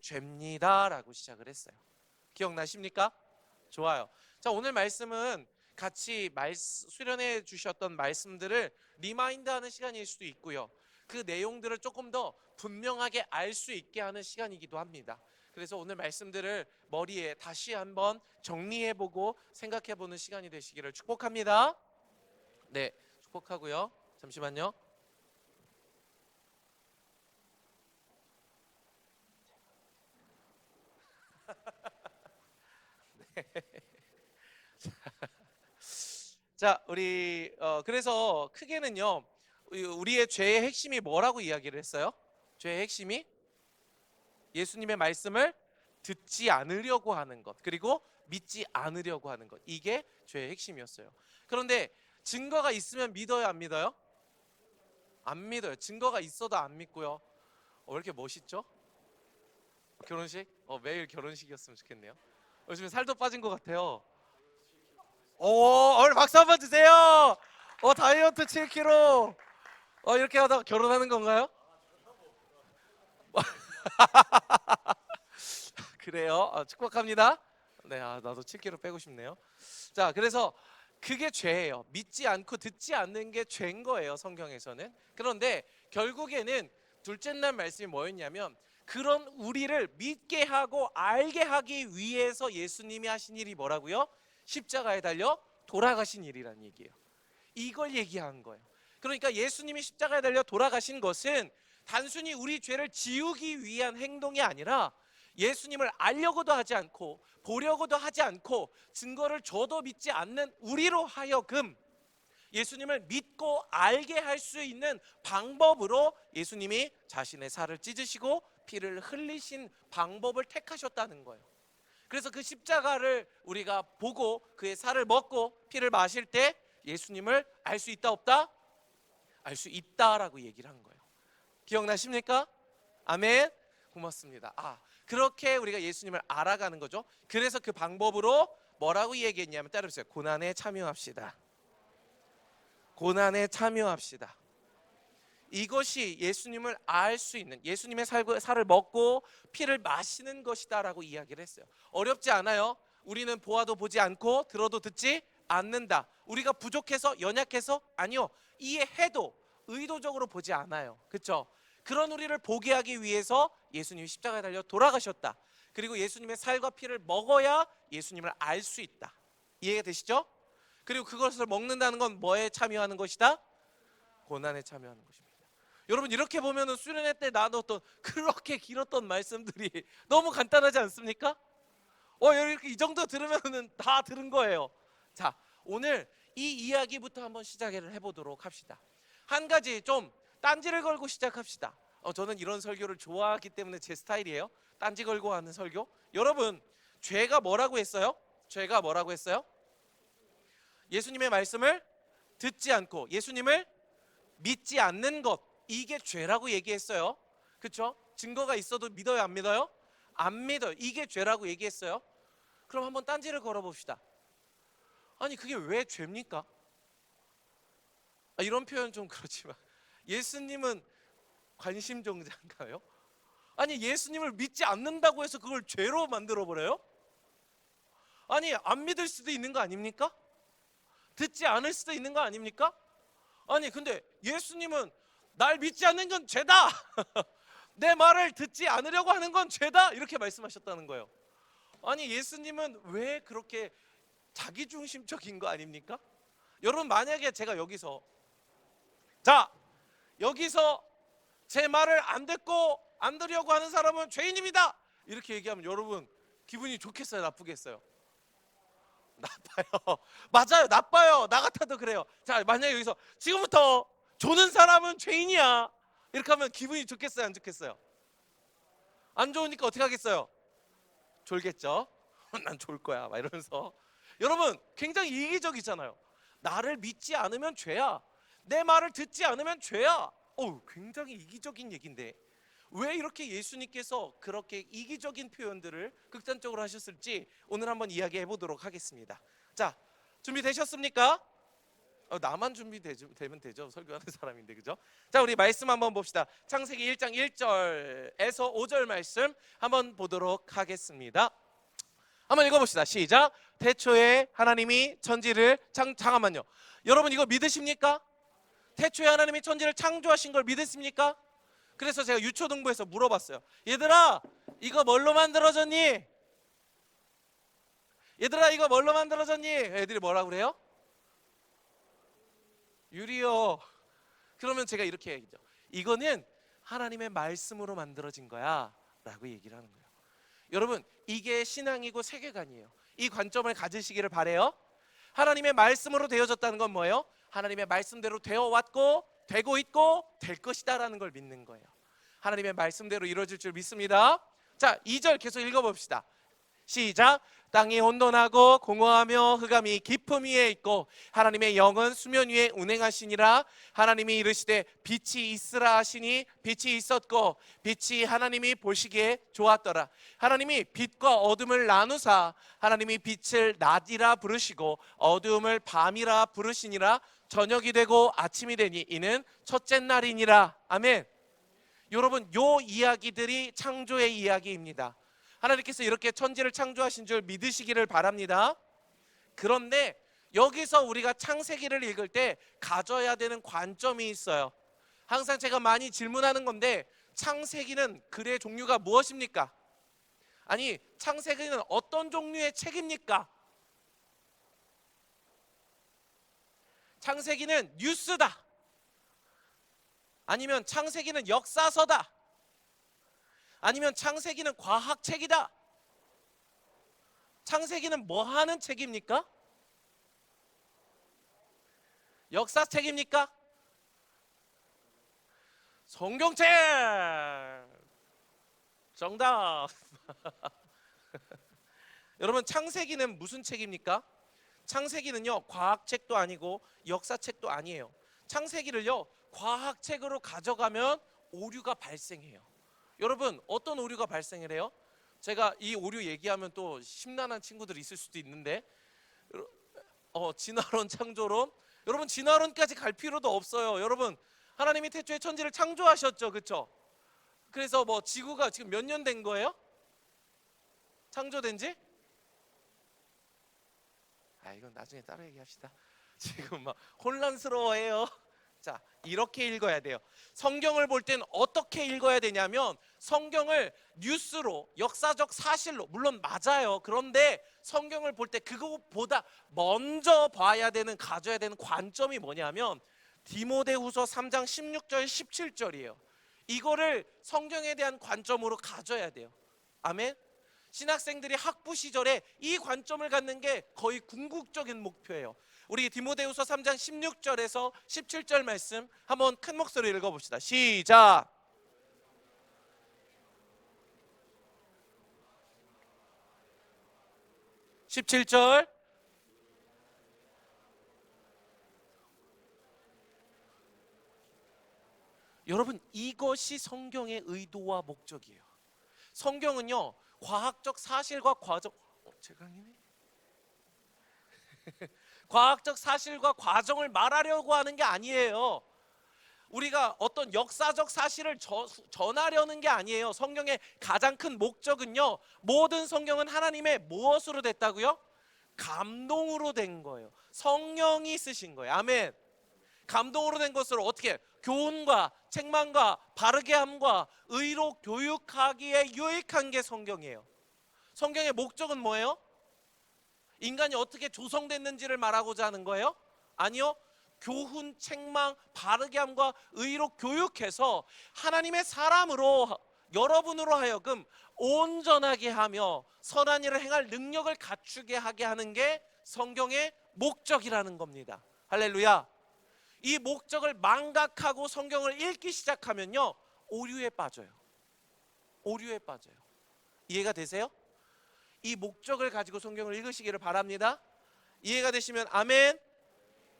죄입니다 라고 시작을 했어요. 기억나십니까? 좋아요. 자, 오늘 말씀은 같이 수련해 주셨던 말씀들을 리마인드하는 시간일 수도 있고요, 그 내용들을 조금 더 분명하게 알 수 있게 하는 시간이기도 합니다. 그래서 오늘 말씀들을 머리에 다시 한번 정리해보고 생각해보는 시간이 되시기를 축복합니다. 네, 축복하고요. 잠시만요. 자, 우리 그래서 크게는요, 우리의 죄의 핵심이 뭐라고 이야기를 했어요? 죄의 핵심이 예수님의 말씀을 듣지 않으려고 하는 것, 그리고 믿지 않으려고 하는 것, 이게 죄의 핵심이었어요. 그런데 증거가 있으면 믿어요, 안 믿어요? 안 믿어요. 증거가 있어도 안 믿고요. 왜 이렇게 멋있죠? 결혼식? 매일 결혼식이었으면 좋겠네요. 요즘 살도 빠진 것 같아요. 오늘 박수 한번 주세요. 다이어트 7kg. 이렇게 하다가 결혼하는 건가요? 그래요. 축복합니다. 네, 나도 7kg 빼고 싶네요. 자, 그래서 그게 죄예요. 믿지 않고 듣지 않는 게 죄인 거예요, 성경에서는. 그런데 결국에는 둘째 날 말씀이 뭐였냐면, 그런 우리를 믿게 하고 알게 하기 위해서 예수님이 하신 일이 뭐라고요? 십자가에 달려 돌아가신 일이란 얘기예요. 이걸 얘기한 거예요. 그러니까 예수님이 십자가에 달려 돌아가신 것은 단순히 우리 죄를 지우기 위한 행동이 아니라, 예수님을 알려고도 하지 않고 보려고도 하지 않고 증거를 줘도 믿지 않는 우리로 하여금 예수님을 믿고 알게 할 수 있는 방법으로 예수님이 자신의 살을 찢으시고 피를 흘리신 방법을 택하셨다는 거예요. 그래서 그 십자가를 우리가 보고 그의 살을 먹고 피를 마실 때 예수님을 알 수 있다 없다? 알 수 있다라고 얘기를 한 거예요. 기억나십니까? 아멘. 고맙습니다. 그렇게 우리가 예수님을 알아가는 거죠. 그래서 그 방법으로 뭐라고 얘기했냐면, 따라해보세요. 고난에 참여합시다. 고난에 참여합시다. 이것이 예수님을 알 수 있는, 예수님의 살을 먹고 피를 마시는 것이다라고 이야기를 했어요. 어렵지 않아요. 우리는 보아도 보지 않고 들어도 듣지 않는다. 우리가 부족해서, 연약해서? 아니요. 이해해도 의도적으로 보지 않아요. 그렇죠? 그런 우리를 보게 하기 위해서 예수님이 십자가에 달려 돌아가셨다. 그리고 예수님의 살과 피를 먹어야 예수님을 알 수 있다. 이해가 되시죠? 그리고 그것을 먹는다는 건 뭐에 참여하는 것이다? 고난에 참여하는 것입니다. 여러분, 이렇게 보면은 수련회 때 나눴던 그렇게 길었던 말씀들이 너무 간단하지 않습니까? 이렇게 이 정도 들으면은 다 들은 거예요. 자, 오늘 이 이야기부터 한번 시작을 해보도록 합시다. 한 가지 좀 딴지를 걸고 시작합시다. 저는 이런 설교를 좋아하기 때문에 제 스타일이에요. 딴지 걸고 하는 설교. 여러분, 죄가 뭐라고 했어요? 죄가 뭐라고 했어요? 예수님의 말씀을 듣지 않고 예수님을 믿지 않는 것, 이게 죄라고 얘기했어요. 그렇죠? 증거가 있어도 믿어요, 안 믿어요? 안 믿어요. 이게 죄라고 얘기했어요. 그럼 한번 딴지를 걸어봅시다. 아니, 그게 왜 죄입니까? 이런 표현 좀 그렇지만 예수님은 관심종자인가요? 아니, 예수님을 믿지 않는다고 해서 그걸 죄로 만들어버려요? 아니, 안 믿을 수도 있는 거 아닙니까? 듣지 않을 수도 있는 거 아닙니까? 아니, 근데 예수님은 날 믿지 않는 건 죄다. 내 말을 듣지 않으려고 하는 건 죄다, 이렇게 말씀하셨다는 거예요. 아니, 예수님은 왜 그렇게 자기중심적인 거 아닙니까? 여러분, 만약에 제가 여기서 제 말을 안 듣고 안 들으려고 하는 사람은 죄인입니다, 이렇게 얘기하면 여러분 기분이 좋겠어요, 나쁘겠어요? 나빠요. 맞아요, 나빠요. 나 같아도 그래요. 자, 만약에 여기서 지금부터 조는 사람은 죄인이야, 이렇게 하면 기분이 좋겠어요, 안 좋겠어요? 안 좋으니까 어떻게 하겠어요? 졸겠죠. 난 졸 거야 막 이러면서. 여러분, 굉장히 이기적이잖아요. 나를 믿지 않으면 죄야, 내 말을 듣지 않으면 죄야. 굉장히 이기적인 얘기인데 왜 이렇게 예수님께서 그렇게 이기적인 표현들을 극단적으로 하셨을지 오늘 한번 이야기해 보도록 하겠습니다. 자, 준비되셨습니까? 나만 준비되면 되죠. 설교하는 사람인데, 그죠? 자, 우리 말씀 한번 봅시다. 창세기 1장 1절에서 5절 말씀 한번 보도록 하겠습니다. 한번 읽어봅시다. 시작. 태초에 하나님이 천지를 잠깐만요. 여러분 이거 믿으십니까? 태초에 하나님이 천지를 창조하신 걸 믿으십니까? 그래서 제가 유초등부에서 물어봤어요. 얘들아 이거 뭘로 만들어졌니? 얘들아 이거 뭘로 만들어졌니? 애들이 뭐라 그래요? 유리요. 그러면 제가 이렇게 얘기죠. 이거는 하나님의 말씀으로 만들어진 거야 라고 얘기를 하는 거예요. 여러분 이게 신앙이고 세계관이에요. 이 관점을 가지시기를 바래요. 하나님의 말씀으로 되어졌다는 건 뭐예요? 하나님의 말씀대로 되어왔고 되고 있고 될 것이다 라는 걸 믿는 거예요. 하나님의 말씀대로 이루어질 줄 믿습니다. 자 2절 계속 읽어봅시다. 시작. 땅이 혼돈하고 공허하며 흑암이 깊음 위에 있고 하나님의 영은 수면 위에 운행하시니라. 하나님이 이르시되 빛이 있으라 하시니 빛이 있었고 빛이 하나님이 보시기에 좋았더라. 하나님이 빛과 어둠을 나누사 하나님이 빛을 낮이라 부르시고 어두움을 밤이라 부르시니라. 저녁이 되고 아침이 되니 이는 첫째 날이니라. 아멘. 여러분 요 이야기들이 창조의 이야기입니다. 하나님께서 이렇게 천지를 창조하신 줄 믿으시기를 바랍니다. 그런데 여기서 우리가 창세기를 읽을 때 가져야 되는 관점이 있어요. 항상 제가 많이 질문하는 건데 창세기는 글의 종류가 무엇입니까? 아니 창세기는 어떤 종류의 책입니까? 창세기는 뉴스다. 아니면 창세기는 역사서다. 아니면 창세기는 과학책이다. 창세기는 뭐 하는 책입니까? 역사책입니까? 성경책! 정답! 여러분 창세기는 무슨 책입니까? 창세기는요 과학책도 아니고 역사책도 아니에요. 창세기를요 과학책으로 가져가면 오류가 발생해요. 여러분 어떤 오류가 발생을 해요? 제가 이 오류 얘기하면 또 심란한 친구들이 있을 수도 있는데 진화론 창조론, 여러분 진화론까지 갈 필요도 없어요. 여러분 하나님이 태초에 천지를 창조하셨죠, 그렇죠? 그래서 뭐 지구가 지금 몇 년 된 거예요? 창조된 지? 이건 나중에 따로 얘기합시다. 지금 막 혼란스러워해요. 자, 이렇게 읽어야 돼요. 성경을 볼 땐 어떻게 읽어야 되냐면 성경을 뉴스로, 역사적 사실로, 물론 맞아요. 그런데 성경을 볼 때 그것보다 먼저 봐야 되는, 가져야 되는 관점이 뭐냐면 디모데후서 3장 16절 17절이에요. 이거를 성경에 대한 관점으로 가져야 돼요. 아멘. 신학생들이 학부 시절에 이 관점을 갖는 게 거의 궁극적인 목표예요. 우리 디모데후서 3장 16절에서 17절 말씀 한번 큰 목소리로 읽어봅시다. 시작. (17절) 여러분 이것이 성경의 의도와 목적이에요. 성경은요 과학적 사실과 제 강의네? 과학적 사실과 과정을 말하려고 하는 게 아니에요. 우리가 어떤 역사적 사실을 전하려는 게 아니에요. 성경의 가장 큰 목적은요 모든 성경은 하나님의 무엇으로 됐다고요? 감동으로 된 거예요. 성령이 쓰신 거예요. 아멘. 감동으로 된 것을 어떻게 교훈과 책망과 바르게 함과 의로 교육하기에 유익한 게 성경이에요. 성경의 목적은 뭐예요? 인간이 어떻게 조성됐는지를 말하고자 하는 거예요? 아니요. 교훈, 책망, 바르게 함과 의로 교육해서 하나님의 사람으로 여러분으로 하여금 온전하게 하며 선한 일을 행할 능력을 갖추게 하게 하는 게 성경의 목적이라는 겁니다. 할렐루야. 이 목적을 망각하고 성경을 읽기 시작하면요 오류에 빠져요. 오류에 빠져요. 이해가 되세요? 이 목적을 가지고 성경을 읽으시기를 바랍니다. 이해가 되시면 아멘.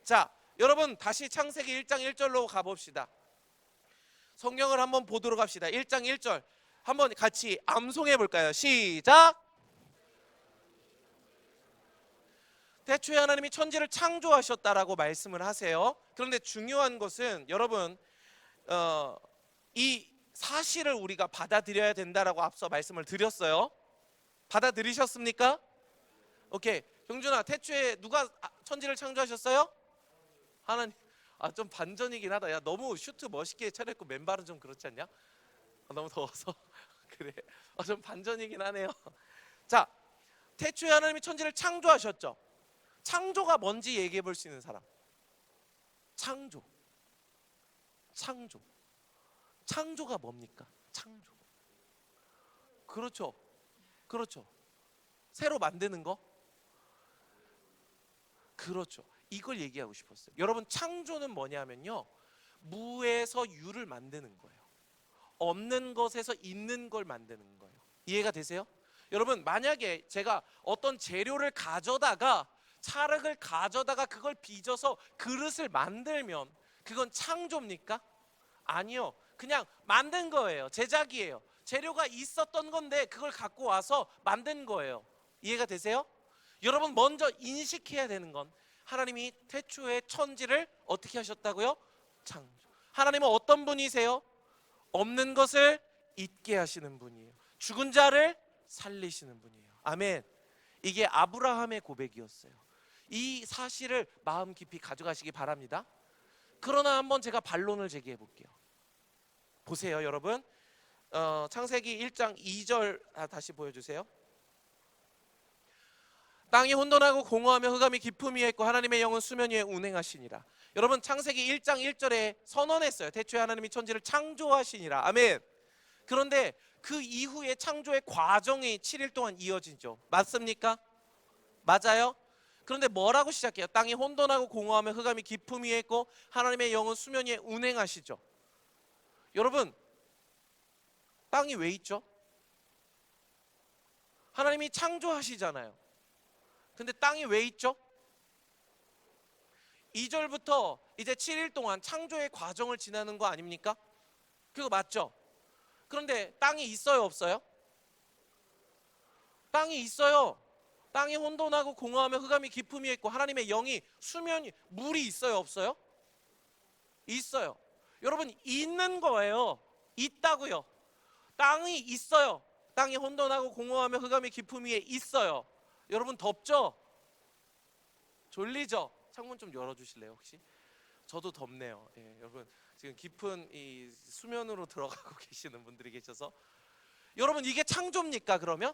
자, 여러분 다시 창세기 1장 1절로 가봅시다. 성경을 한번 보도록 합시다. 1장 1절 한번 같이 암송해 볼까요? 시작. 태초에 하나님이 천지를 창조하셨다라고 말씀을 하세요. 그런데 중요한 것은 여러분 이 사실을 우리가 받아들여야 된다라고 앞서 말씀을 드렸어요. 받아들이셨습니까? 오케이. 경준아, 태초에 누가 천지를 창조하셨어요? 하나님. 좀 반전이긴 하다. 야, 너무 슈트 멋있게 차렸고 맨발은 좀 그렇지 않냐? 너무 더워서 그래. 좀 반전이긴 하네요. 자, 태초에 하나님이 천지를 창조하셨죠. 창조가 뭔지 얘기해 볼 수 있는 사람. 창조. 창조가 뭡니까? 창조. 그렇죠. 새로 만드는 거? 그렇죠. 이걸 얘기하고 싶었어요. 여러분, 창조는 뭐냐면요, 무에서 유를 만드는 거예요. 없는 것에서 있는 걸 만드는 거예요. 이해가 되세요? 여러분, 만약에 제가 어떤 재료를 가져다가 찰흙을 가져다가 그걸 빚어서 그릇을 만들면 그건 창조입니까? 아니요. 그냥 만든 거예요. 제작이에요. 재료가 있었던 건데 그걸 갖고 와서 만든 거예요. 이해가 되세요? 여러분, 먼저 인식해야 되는 건 하나님이 태초에 천지를 어떻게 하셨다고요? 창조. 하나님은 어떤 분이세요? 없는 것을 있게 하시는 분이에요. 죽은 자를 살리시는 분이에요. 아멘. 이게 아브라함의 고백이었어요. 이 사실을 마음 깊이 가져가시기 바랍니다. 그러나 한번 제가 반론을 제기해 볼게요. 보세요, 여러분. 창세기 1장 2절 다시 보여주세요. 땅이 혼돈하고 공허하며 흑암이 깊음 위에 있고 하나님의 영은 수면 위에 운행하시니라. 여러분, 창세기 1장 1절에 선언했어요. 태초에 하나님이 천지를 창조하시니라. 아멘. 그런데 그 이후에 창조의 과정이 7일 동안 이어지죠. 맞습니까? 맞아요? 그런데 뭐라고 시작해요? 땅이 혼돈하고 공허하며 흑암이 깊음 위에 있고 하나님의 영은 수면 위에 운행하시죠. 여러분, 땅이 왜 있죠? 하나님이 창조하시잖아요. 근데 땅이 왜 있죠? 2절부터 이제 7일 동안 창조의 과정을 지나는 거 아닙니까? 그거 맞죠? 그런데 땅이 있어요, 없어요? 땅이 있어요. 땅이 혼돈하고 공허하며 흑암이 깊음이 있고 하나님의 영이 수면이, 물이 있어요, 없어요? 있어요. 여러분, 있는 거예요. 있다고요. 땅이 있어요. 땅이 혼돈하고 공허하며 흑암이 깊음 위에 있어요. 여러분, 덥죠? 졸리죠? 창문 좀 열어주실래요, 혹시? 저도 덥네요. 예, 여러분, 지금 깊은 이 수면으로 들어가고 계시는 분들이 계셔서. 여러분, 이게 창조입니까, 그러면?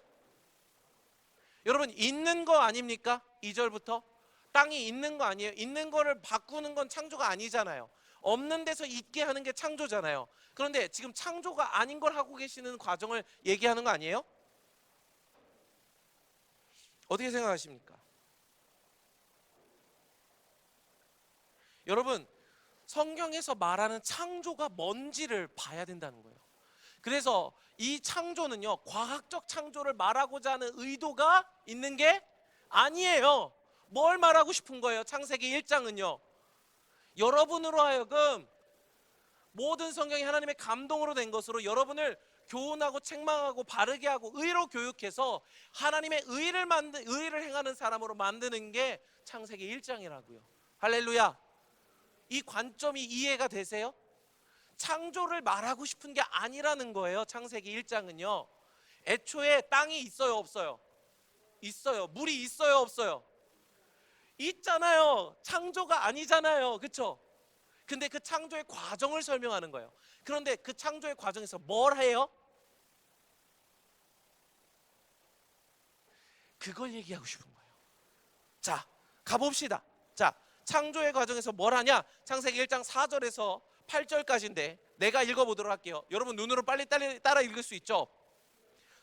여러분, 있는 거 아닙니까? 2절부터 땅이 있는 거 아니에요? 있는 거를 바꾸는 건 창조가 아니잖아요. 없는 데서 있게 하는 게 창조잖아요. 그런데 지금 창조가 아닌 걸 하고 계시는 과정을 얘기하는 거 아니에요? 어떻게 생각하십니까? 여러분, 성경에서 말하는 창조가 뭔지를 봐야 된다는 거예요. 그래서 이 창조는요, 과학적 창조를 말하고자 하는 의도가 있는 게 아니에요. 뭘 말하고 싶은 거예요? 창세기 1장은요, 여러분으로 하여금 모든 성경이 하나님의 감동으로 된 것으로 여러분을 교훈하고 책망하고 바르게 하고 의로 교육해서 하나님의 의를 행하는 사람으로 만드는 게 창세기 1장이라고요. 할렐루야. 이 관점이 이해가 되세요? 창조를 말하고 싶은 게 아니라는 거예요. 창세기 1장은요. 애초에 땅이 있어요, 없어요? 있어요. 물이 있어요, 없어요? 있잖아요. 창조가 아니잖아요. 그렇죠? 근데 그 창조의 과정을 설명하는 거예요. 그런데 그 창조의 과정에서 뭘 해요? 그걸 얘기하고 싶은 거예요. 자, 가봅시다. 자, 창조의 과정에서 뭘 하냐? 창세기 1장 4절에서 8절까지인데 내가 읽어보도록 할게요. 여러분, 눈으로 빨리 따라 읽을 수 있죠?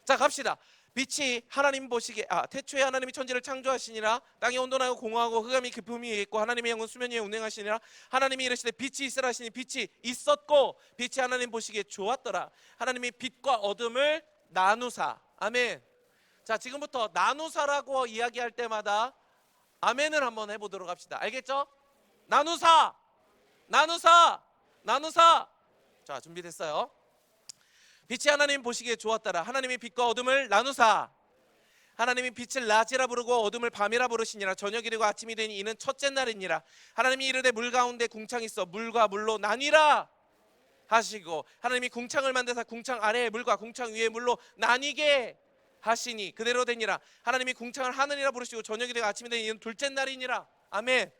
자, 갑시다. 빛이 하나님 보시기에 태초에 하나님이 천지를 창조하시니라. 땅이 온돈하고 공허하고 흑암이 깊음 위에 있고 하나님의 영은 수면 위에 운행하시니라. 하나님이 이르시되 빛이 있으라 하시니 빛이 있었고 빛이 하나님 보시기에 좋았더라. 하나님이 빛과 어둠을 나누사. 아멘. 자, 지금부터 나누사라고 이야기할 때마다 아멘을 한번 해보도록 합시다. 알겠죠? 나누사, 나누사, 나누사. 자, 준비됐어요? 빛이 하나님 보시기에 좋았더라. 하나님이 빛과 어둠을 나누사. 하나님이 빛을 낮이라 부르고 어둠을 밤이라 부르시니라. 저녁이 되고 아침이 되니 이는 첫째 날이니라. 하나님이 이르되 물 가운데 궁창이 있어 물과 물로 나뉘라 하시고, 하나님이 궁창을 만드사 궁창 아래에 물과 궁창 위에 물로 나뉘게 하시니 그대로 되니라. 하나님이 궁창을 하늘이라 부르시고 저녁이 되고 아침이 되니 이는 둘째 날이니라. 아멘.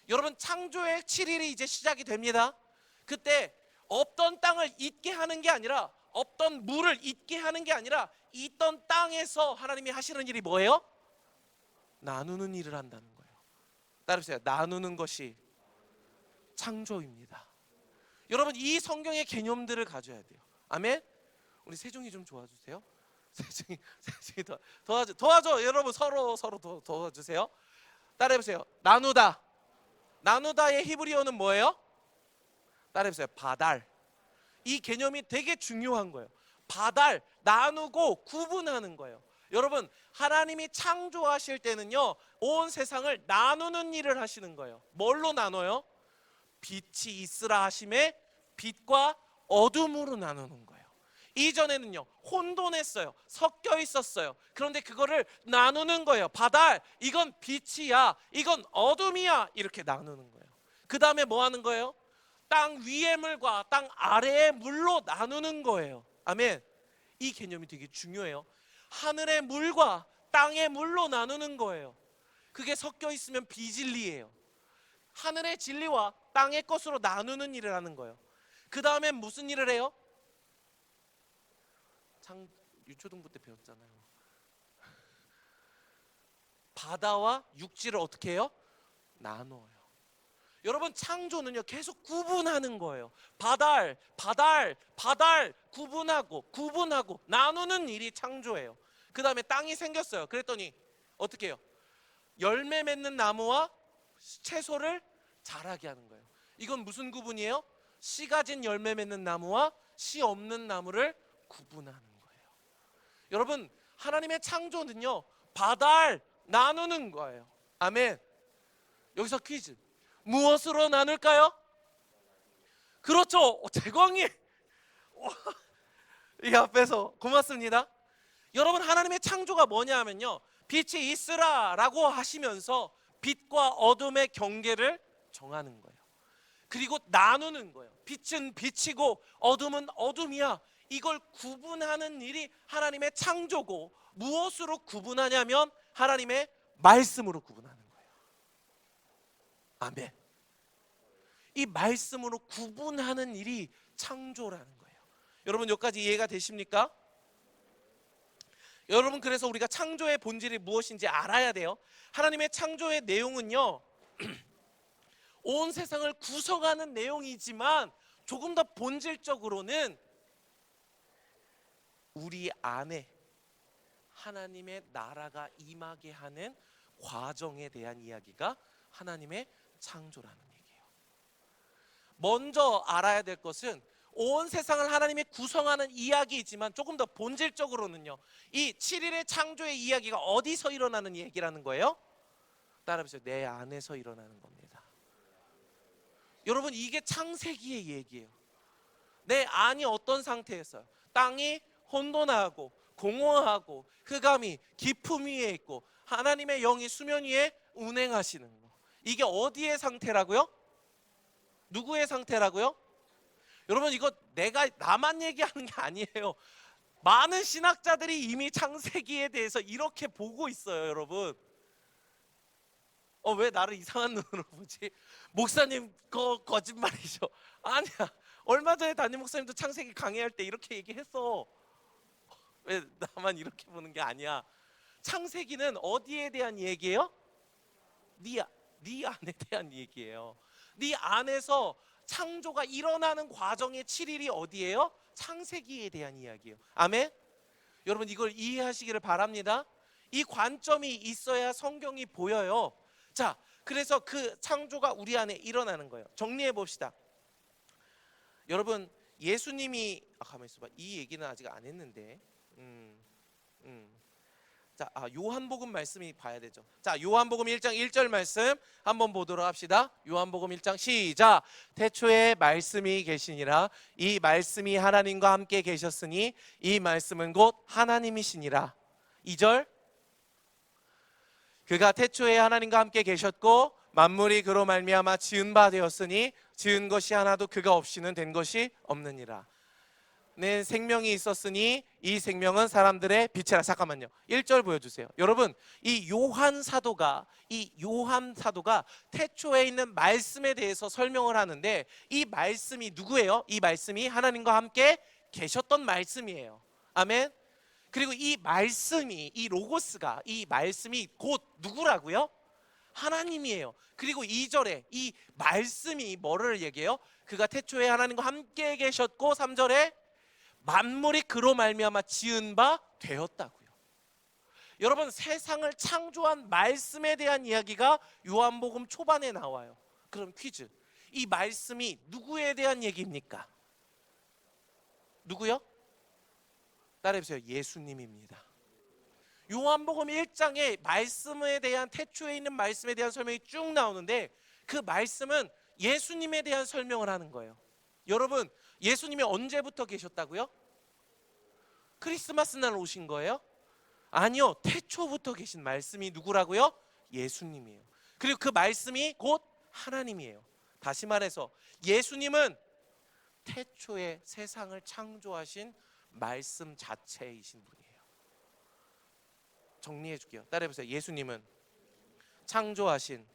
여러분, 창조의 7일이 이제 시작이 됩니다. 그때 없던 땅을 있게 하는 게 아니라, 없던 물을 있게 하는 게 아니라, 있던 땅에서 하나님이 하시는 일이 뭐예요? 나누는 일을 한다는 거예요. 따라해보세요. 나누는 것이 창조입니다. 여러분, 이 성경의 개념들을 가져야 돼요. 아멘. 우리 세종이 좀 도와주세요. 세종이 도와줘. 여러분, 서로 도와주세요. 따라해보세요. 나누다. 나누다의 히브리어는 뭐예요? 따라해보세요. 바달. 이 개념이 되게 중요한 거예요. 바달, 나누고 구분하는 거예요. 여러분, 하나님이 창조하실 때는요, 온 세상을 나누는 일을 하시는 거예요. 뭘로 나눠요? 빛이 있으라 하심에 빛과 어둠으로 나누는 거예요. 이전에는요, 혼돈했어요. 섞여 있었어요. 그런데 그거를 나누는 거예요. 바달, 이건 빛이야, 이건 어둠이야, 이렇게 나누는 거예요. 그 다음에 뭐 하는 거예요? 땅 위의 물과 땅 아래의 물로 나누는 거예요. 아멘. 이 개념이 되게 중요해요. 하늘의 물과 땅의 물로 나누는 거예요. 그게 섞여 있으면 비진리예요. 하늘의 진리와 땅의 것으로 나누는 일을 하는 거예요. 그 다음에 무슨 일을 해요? 유초등부 때 배웠잖아요. 바다와 육지를 어떻게 해요? 나눠요. 여러분, 창조는요, 계속 구분하는 거예요. 바달 구분하고 나누는 일이 창조예요. 그 다음에 땅이 생겼어요. 그랬더니 어떻게 해요? 열매 맺는 나무와 채소를 자라게 하는 거예요. 이건 무슨 구분이에요? 씨 가진 열매 맺는 나무와 씨 없는 나무를 구분하는 거예요. 여러분, 하나님의 창조는요, 바달 나누는 거예요. 아멘. 여기서 퀴즈. 무엇으로 나눌까요? 그렇죠. 대광이 이 앞에서 고맙습니다. 여러분, 하나님의 창조가 뭐냐 하면요, 빛이 있으라 라고 하시면서 빛과 어둠의 경계를 정하는 거예요. 그리고 나누는 거예요. 빛은 빛이고 어둠은 어둠이야. 이걸 구분하는 일이 하나님의 창조고, 무엇으로 구분하냐면 하나님의 말씀으로 구분하는 거예요. 아멘. 이 말씀으로 구분하는 일이 창조라는 거예요. 여러분, 여기까지 이해가 되십니까? 여러분, 그래서 우리가 창조의 본질이 무엇인지 알아야 돼요. 하나님의 창조의 내용은요, 온 세상을 구성하는 내용이지만 조금 더 본질적으로는 우리 안에 하나님의 나라가 임하게 하는 과정에 대한 이야기가 하나님의 창조라는 얘기예요. 먼저 알아야 될 것은 온 세상을 하나님이 구성하는 이야기이지만 조금 더 본질적으로는요, 이 7일의 창조의 이야기가 어디서 일어나는 얘기라는 거예요? 따라해보세요. 내 안에서 일어나는 겁니다. 여러분, 이게 창세기의 얘기예요. 내 안이 어떤 상태였어요? 땅이 혼돈하고 공허하고 흑암이 깊음 위에 있고 하나님의 영이 수면 위에 운행하시는 거. 이게 어디의 상태라고요? 누구의 상태라고요? 여러분, 이거 나만 얘기하는 게 아니에요. 많은 신학자들이 이미 창세기에 대해서 이렇게 보고 있어요. 여러분, 왜 나를 이상한 눈으로 보지? 목사님, 그거 거짓말이죠. 아니야. 얼마 전에 담임 목사님도 창세기 강의할 때 이렇게 얘기했어. 왜 나만 이렇게 보는 게 아니야? 창세기는 어디에 대한 얘기예요? 네 안에 대한 얘기예요. 네 안에서 창조가 일어나는 과정의 7일이 어디예요? 창세기에 대한 이야기예요. 아멘? 여러분, 이걸 이해하시기를 바랍니다. 이 관점이 있어야 성경이 보여요. 자, 그래서 그 창조가 우리 안에 일어나는 거예요. 정리해 봅시다. 여러분, 예수님이 가만히 있어봐. 이 얘기는 아직 안 했는데. 자, 요한복음 말씀이 봐야 되죠. 자, 요한복음 1장 1절 말씀 한번 보도록 합시다. 요한복음 1장 시작. 태초에 말씀이 계시니라. 이 말씀이 하나님과 함께 계셨으니 이 말씀은 곧 하나님이시니라. 2절. 그가 태초에 하나님과 함께 계셨고 만물이 그로 말미암아 지은 바 되었으니 지은 것이 하나도 그가 없이는 된 것이 없느니라. 내 생명이 있었으니 이 생명은 사람들의 빛이라. 잠깐만요. 1절 보여주세요. 여러분, 이 요한 사도가 태초에 있는 말씀에 대해서 설명을 하는데, 이 말씀이 누구예요? 이 말씀이 하나님과 함께 계셨던 말씀이에요. 아멘. 그리고 이 말씀이, 이 로고스가, 이 말씀이 곧 누구라고요? 하나님이에요. 그리고 2절에 이 말씀이 뭐를 얘기해요? 그가 태초에 하나님과 함께 계셨고, 3절에 만물이 그로 말미암아 지은 바 되었다고요. 여러분, 세상을 창조한 말씀에 대한 이야기가 요한복음 초반에 나와요. 그럼 퀴즈, 이 말씀이 누구에 대한 얘기입니까? 누구요? 따라해보세요. 예수님입니다. 요한복음 1장에 말씀에 대한, 태초에 있는 말씀에 대한 설명이 쭉 나오는데, 그 말씀은 예수님에 대한 설명을 하는 거예요. 여러분, 예수님이 언제부터 계셨다고요? 크리스마스 날 오신 거예요? 아니요, 태초부터 계신 말씀이 누구라고요? 예수님이에요. 그리고 그 말씀이 곧 하나님이에요. 다시 말해서 예수님은 태초에 세상을 창조하신 말씀 자체이신 분이에요. 정리해 줄게요. 따라해보세요. 예수님은 창조하신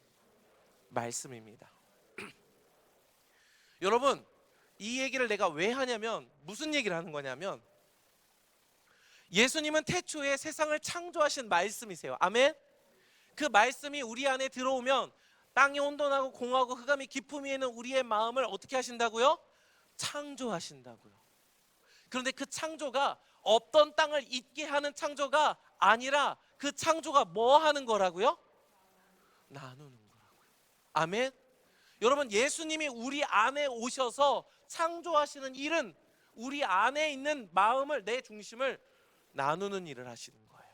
말씀입니다. 여러분, 이 얘기를 내가 왜 하냐면, 무슨 얘기를 하는 거냐면, 예수님은 태초에 세상을 창조하신 말씀이세요. 아멘. 그 말씀이 우리 안에 들어오면 땅이 혼돈하고 공하고 흑암이 깊음 위에 있는 우리의 마음을 어떻게 하신다고요? 창조하신다고요. 그런데 그 창조가 없던 땅을 있게 하는 창조가 아니라, 그 창조가 뭐 하는 거라고요? 나누는 거라고요. 아멘. 여러분, 예수님이 우리 안에 오셔서 창조하시는 일은 우리 안에 있는 마음을, 내 중심을 나누는 일을 하시는 거예요.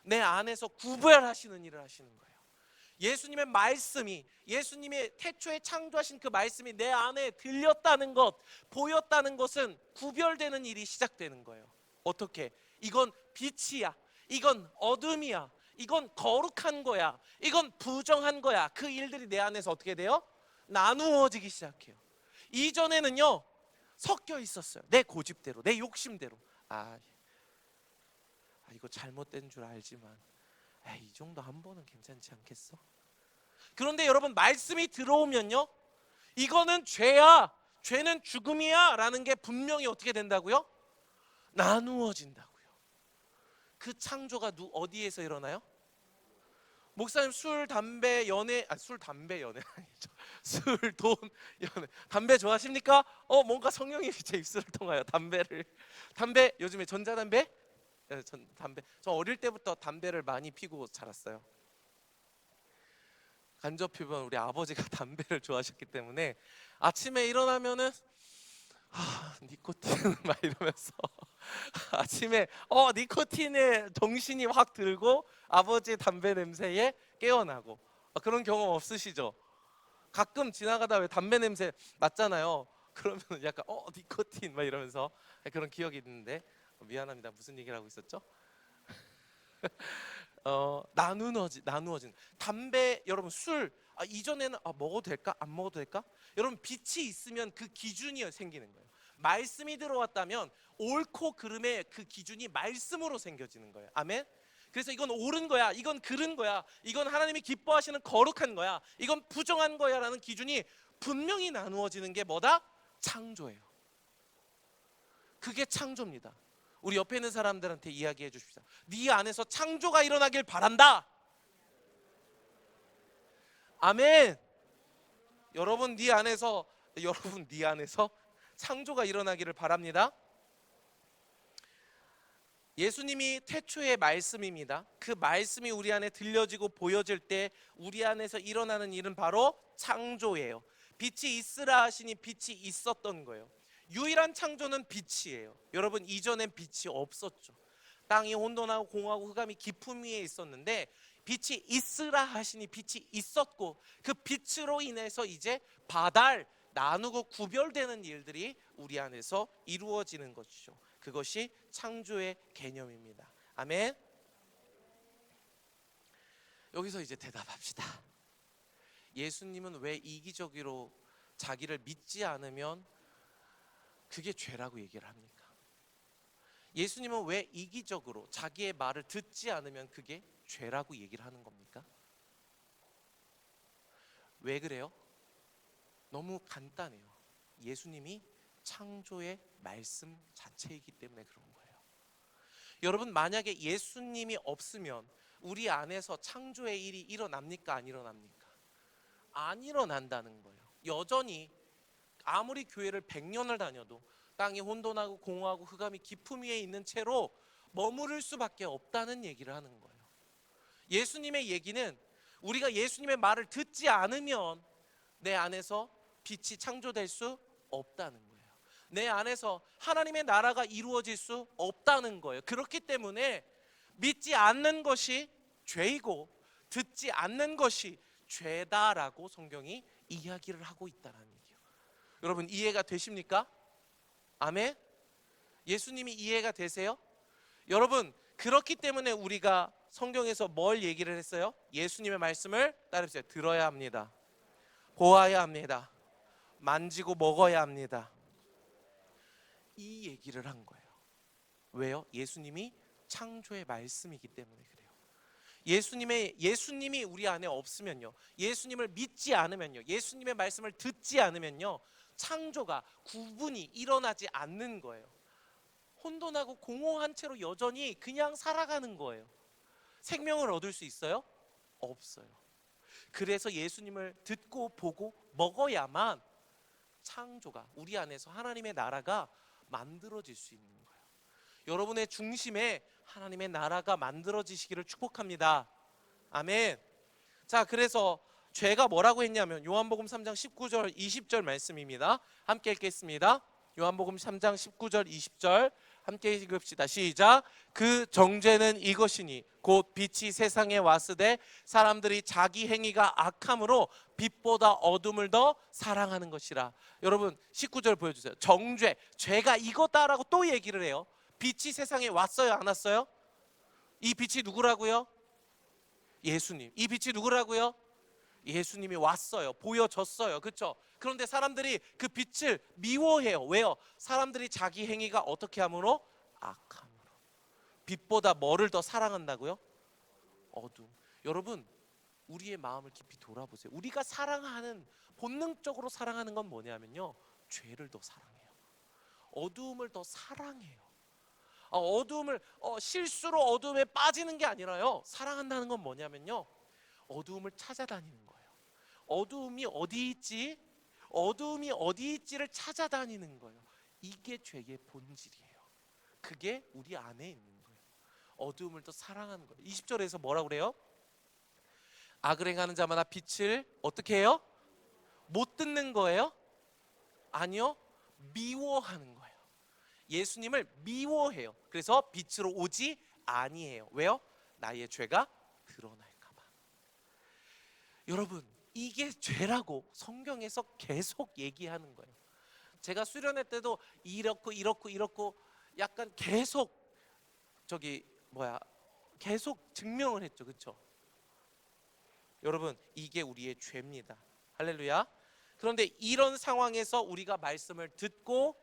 내 안에서 구별하시는 일을 하시는 거예요. 예수님의 말씀이, 예수님의 태초에 창조하신 그 말씀이 내 안에 들렸다는 것, 보였다는 것은 구별되는 일이 시작되는 거예요. 어떻게? 이건 빛이야, 이건 어둠이야, 이건 거룩한 거야, 이건 부정한 거야. 그 일들이 내 안에서 어떻게 돼요? 나누어지기 시작해요. 이전에는요, 섞여 있었어요. 내 고집대로, 내 욕심대로. 이거 잘못된 줄 알지만 이 정도 한 번은 괜찮지 않겠어? 그런데 여러분, 말씀이 들어오면요, 이거는 죄야, 죄는 죽음이야 라는 게 분명히 어떻게 된다고요? 나누어진다고요. 그 창조가 어디에서 일어나요? 목사님, 술, 담배, 연애, 술, 담배, 연애 아니죠. 술, 돈, 연애. 담배 좋아하십니까? 뭔가 성령이 제 입술을 통하여 담배, 요즘에 전자담배? 담배. 저 어릴 때부터 담배를 많이 피고 자랐어요. 간접 표현, 우리 아버지가 담배를 좋아하셨기 때문에 아침에 일어나면은 니코틴 막 이러면서 아침에 니코틴에 정신이 확 들고 아버지의 담배 냄새에 깨어나고. 그런 경험 없으시죠? 가끔 지나가다 왜 담배 냄새 맡잖아요. 그러면 약간 니코틴 막 이러면서 그런 기억이 있는데, 미안합니다. 무슨 얘기를 하고 있었죠? 나누어진 담배. 여러분, 술 이전에는 먹어도 될까? 안 먹어도 될까? 여러분, 빛이 있으면 그 기준이 생기는 거예요. 말씀이 들어왔다면 옳고 그름의 그 기준이 말씀으로 생겨지는 거예요. 아멘. 그래서 이건 옳은 거야, 이건 그른 거야, 이건 하나님이 기뻐하시는 거룩한 거야, 이건 부정한 거야 라는 기준이 분명히 나누어지는 게 뭐다? 창조예요. 그게 창조입니다. 우리 옆에 있는 사람들한테 이야기해 주십시오. 네 안에서 창조가 일어나길 바란다. 아멘. 여러분, 네 안에서 창조가 일어나기를 바랍니다. 예수님이 태초의 말씀입니다. 그 말씀이 우리 안에 들려지고 보여질 때 우리 안에서 일어나는 일은 바로 창조예요. 빛이 있으라 하시니 빛이 있었던 거예요. 유일한 창조는 빛이에요. 여러분, 이전엔 빛이 없었죠. 땅이 혼돈하고 공하고 흑암이 깊음 위에 있었는데, 빛이 있으라 하시니 빛이 있었고, 그 빛으로 인해서 이제 바달, 나누고 구별되는 일들이 우리 안에서 이루어지는 것이죠. 그것이 창조의 개념입니다. 아멘. 여기서 이제 대답합시다. 예수님은 왜 이기적으로 자기를 믿지 않으면 그게 죄라고 얘기를 합니까? 예수님은 왜 이기적으로 자기의 말을 듣지 않으면 그게 죄라고 얘기를 하는 겁니까? 왜 그래요? 너무 간단해요. 예수님이 창조의 말씀 자체이기 때문에 그런 거예요. 여러분, 만약에 예수님이 없으면 우리 안에서 창조의 일이 일어납니까? 안 일어납니까? 안 일어난다는 거예요. 여전히 아무리 교회를 100년을 다녀도 땅이 혼돈하고 공허하고 흑암이 깊음 위에 있는 채로 머무를 수밖에 없다는 얘기를 하는 거예요. 예수님의 얘기는 우리가 예수님의 말을 듣지 않으면 내 안에서 빛이 창조될 수 없다는 거예요. 내 안에서 하나님의 나라가 이루어질 수 없다는 거예요. 그렇기 때문에 믿지 않는 것이 죄이고 듣지 않는 것이 죄다라고 성경이 이야기를 하고 있다는 얘기예요. 여러분, 이해가 되십니까? 아멘. 예수님이 이해가 되세요? 여러분, 그렇기 때문에 우리가 성경에서 뭘 얘기를 했어요? 예수님의 말씀을 따르세요. 들어야 합니다. 보아야 합니다. 만지고 먹어야 합니다. 이 얘기를 한 거예요. 왜요? 예수님이 창조의 말씀이기 때문에 그래요. 예수님이 우리 안에 없으면요, 예수님을 믿지 않으면요, 예수님의 말씀을 듣지 않으면요, 창조가 구분이 일어나지 않는 거예요. 혼돈하고 공허한 채로 여전히 그냥 살아가는 거예요. 생명을 얻을 수 있어요? 없어요. 그래서 예수님을 듣고 보고 먹어야만 창조가, 우리 안에서 하나님의 나라가 만들어질 수 있는 거예요. 여러분의 중심에 하나님의 나라가 만들어지시기를 축복합니다. 아멘. 자, 그래서 죄가 뭐라고 했냐면 요한복음 3장 19절 20절 말씀입니다. 함께 읽겠습니다. 요한복음 3장 19절 20절 함께 읽읍시다. 시작. 그 정죄는 이것이니 곧 빛이 세상에 왔으되 사람들이 자기 행위가 악함으로 빛보다 어둠을 더 사랑하는 것이라. 여러분, 19절 보여주세요. 정죄, 죄가 이거다라고 또 얘기를 해요. 빛이 세상에 왔어요, 안 왔어요? 이 빛이 누구라고요? 예수님. 이 빛이 누구라고요? 예수님이 왔어요. 보여졌어요. 그렇죠? 그런데 사람들이 그 빛을 미워해요. 왜요? 사람들이 자기 행위가 어떻게 함으로? 악함으로. 빛보다 뭐를 더 사랑한다고요? 어둠. 여러분, 우리의 마음을 깊이 돌아보세요. 우리가 사랑하는, 본능적으로 사랑하는 건 뭐냐면요, 죄를 더 사랑해요. 어두움을 더 사랑해요. 어두움을 실수로 어두움에 빠지는 게 아니라요, 사랑한다는 건 뭐냐면요, 어두움을 찾아다니는 거예요. 어두움이 어디 있지? 어두움이 어디 있지를 찾아다니는 거예요. 이게 죄의 본질이에요. 그게 우리 안에 있는 거예요. 어두움을 더 사랑하는 거예요. 20절에서 뭐라고 그래요? 악을 행하는 자마다 빛을 어떻게 해요? 못 듣는 거예요? 아니요, 미워하는 거예요. 예수님을 미워해요. 그래서 빛으로 오지 아니해요. 왜요? 나의 죄가 드러날까 봐. 여러분, 이게 죄라고 성경에서 계속 얘기하는 거예요. 제가 수련회 때도 이렇고 약간 계속 계속 증명을 했죠. 그렇죠? 여러분, 이게 우리의 죄입니다. 할렐루야. 그런데 이런 상황에서 우리가 말씀을 듣고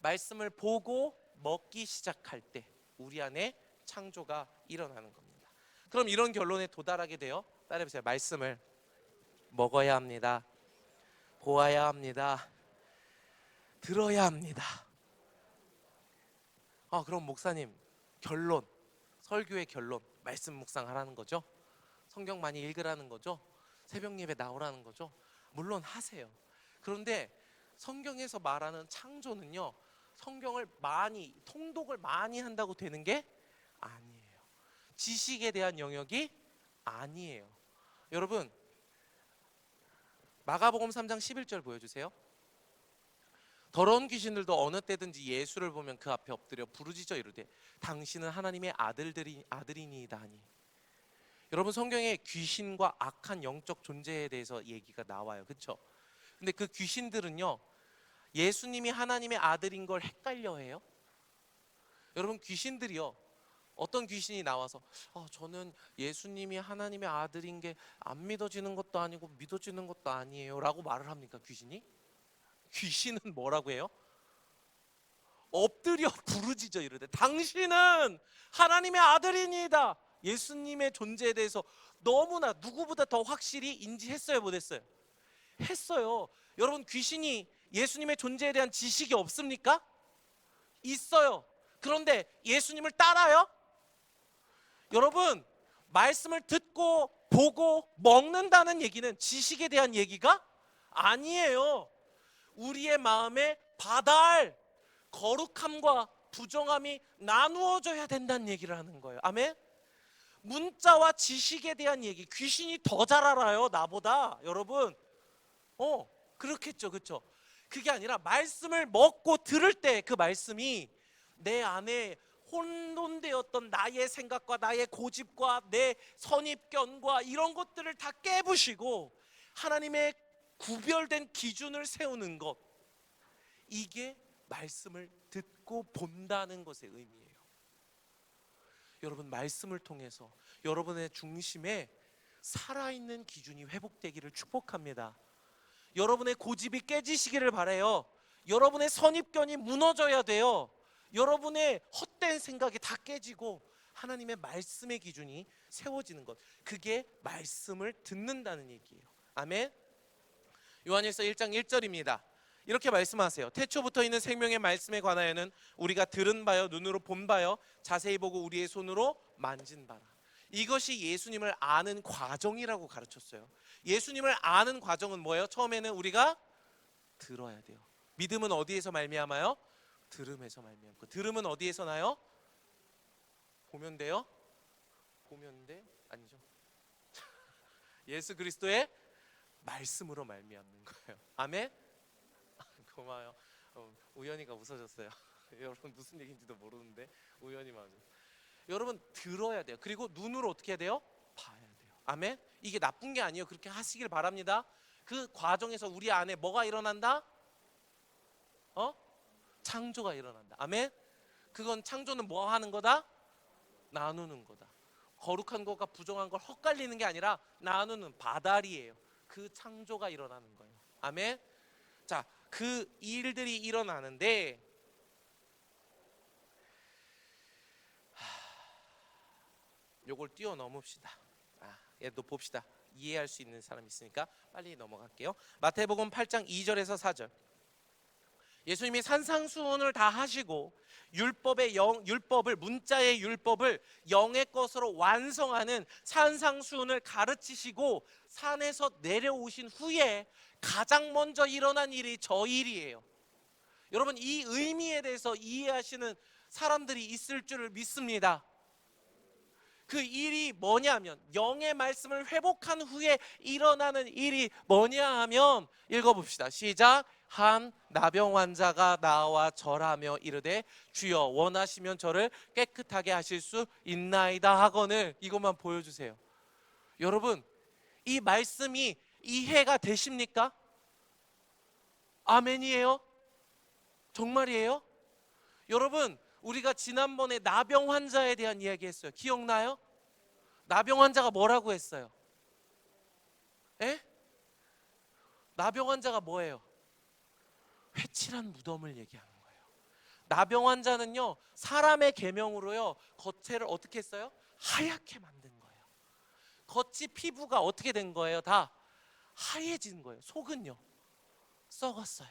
말씀을 보고 먹기 시작할 때 우리 안에 창조가 일어나는 겁니다. 그럼 이런 결론에 도달하게 돼요. 따라해보세요. 말씀을 먹어야 합니다. 보아야 합니다. 들어야 합니다. 그럼 목사님, 결론, 설교의 결론, 말씀 묵상하라는 거죠? 성경 많이 읽으라는 거죠? 새벽 예배 나오라는 거죠? 물론 하세요. 그런데 성경에서 말하는 창조는요, 성경을 많이, 통독을 많이 한다고 되는 게 아니에요. 지식에 대한 영역이 아니에요. 여러분, 마가복음 3장 11절 보여주세요. 더러운 귀신들도 어느 때든지 예수를 보면 그 앞에 엎드려 부르짖어 이르되 당신은 하나님의 아들이니이다 하니. 여러분, 성경에 귀신과 악한 영적 존재에 대해서 얘기가 나와요. 그렇죠? 근데 그 귀신들은요, 예수님이 하나님의 아들인 걸 헷갈려 해요. 여러분, 귀신들이요, 어떤 귀신이 나와서 저는 예수님이 하나님의 아들인 게 안 믿어지는 것도 아니고 믿어지는 것도 아니에요 라고 말을 합니까 귀신이? 귀신은 뭐라고 해요? 엎드려 부르짖어 이르되 당신은 하나님의 아들이니이다. 예수님의 존재에 대해서 너무나 누구보다 더 확실히 인지했어요, 못했어요? 했어요. 여러분, 귀신이 예수님의 존재에 대한 지식이 없습니까? 있어요. 그런데 예수님을 따라요? 여러분, 말씀을 듣고 보고 먹는다는 얘기는 지식에 대한 얘기가 아니에요. 우리의 마음에 바달, 거룩함과 부정함이 나누어져야 된다는 얘기를 하는 거예요. 아멘? 문자와 지식에 대한 얘기, 귀신이 더 잘 알아요, 나보다. 여러분, 그렇겠죠, 그렇죠? 그게 아니라 말씀을 먹고 들을 때 그 말씀이 내 안에 혼돈되었던 나의 생각과 나의 고집과 내 선입견과 이런 것들을 다 깨부시고 하나님의 구별된 기준을 세우는 것, 이게 말씀을 듣고 본다는 것의 의미예요. 여러분, 말씀을 통해서 여러분의 중심에 살아있는 기준이 회복되기를 축복합니다. 여러분의 고집이 깨지시기를 바라요. 여러분의 선입견이 무너져야 돼요. 여러분의 헛된 생각이 다 깨지고 하나님의 말씀의 기준이 세워지는 것, 그게 말씀을 듣는다는 얘기예요. 아멘. 요한일서 1장 1절입니다. 이렇게 말씀하세요. 태초부터 있는 생명의 말씀에 관하여는 우리가 들은 바요 눈으로 본 바요 자세히 보고 우리의 손으로 만진 바라. 이것이 예수님을 아는 과정이라고 가르쳤어요. 예수님을 아는 과정은 뭐예요? 처음에는 우리가 들어야 돼요. 믿음은 어디에서 말미암아요? 들음에서 말미암고. 들음은 어디에서 나요? 보면 돼요? 보면 돼? 아니죠. 예수 그리스도의 말씀으로 말미암는 거예요. 아멘. 고마워요. 우연이가 웃어줬어요. 여러분 무슨 얘기인지도 모르는데 우연히 맞아요. 여러분 들어야 돼요. 그리고 눈으로 어떻게 해야 돼요? 봐야 돼요. 아멘. 이게 나쁜 게 아니에요. 그렇게 하시길 바랍니다. 그 과정에서 우리 안에 뭐가 일어난다? 창조가 일어난다. 아멘. 그건 창조는 뭐 하는 거다? 나누는 거다. 거룩한 것과 부정한 걸 헛갈리는 게 아니라 나누는 바다리예요. 그 창조가 일어나는 거예요. 아멘. 자, 그 일들이 일어나는데 요걸 뛰어넘읍시다. 얘도 봅시다. 이해할 수 있는 사람 있으니까 빨리 넘어갈게요. 마태복음 8장 2절에서 4절. 예수님이 산상수훈을 다 하시고 율법을 문자의 율법을 영의 것으로 완성하는 산상수훈을 가르치시고 산에서 내려오신 후에 가장 먼저 일어난 일이 저 일이에요. 여러분, 이 의미에 대해서 이해하시는 사람들이 있을 줄을 믿습니다. 그 일이 뭐냐면 영의 말씀을 회복한 후에 일어나는 일이 뭐냐 하면 읽어봅시다. 시작. 한 나병 환자가 나와 절하며 이르되 주여 원하시면 저를 깨끗하게 하실 수 있나이다 하거늘. 이것만 보여주세요. 여러분, 이 말씀이 이해가 되십니까? 아멘이에요? 정말이에요? 여러분, 우리가 지난번에 나병 환자에 대한 이야기 했어요. 기억나요? 나병 환자가 뭐라고 했어요? 에? 나병 환자가 뭐예요? 회칠한 무덤을 얘기하는 거예요. 나병 환자는요, 사람의 계명으로요 겉을 어떻게 했어요? 하얗게 만든 거예요. 겉이 피부가 어떻게 된 거예요? 다 하얘진 거예요. 속은요 썩었어요.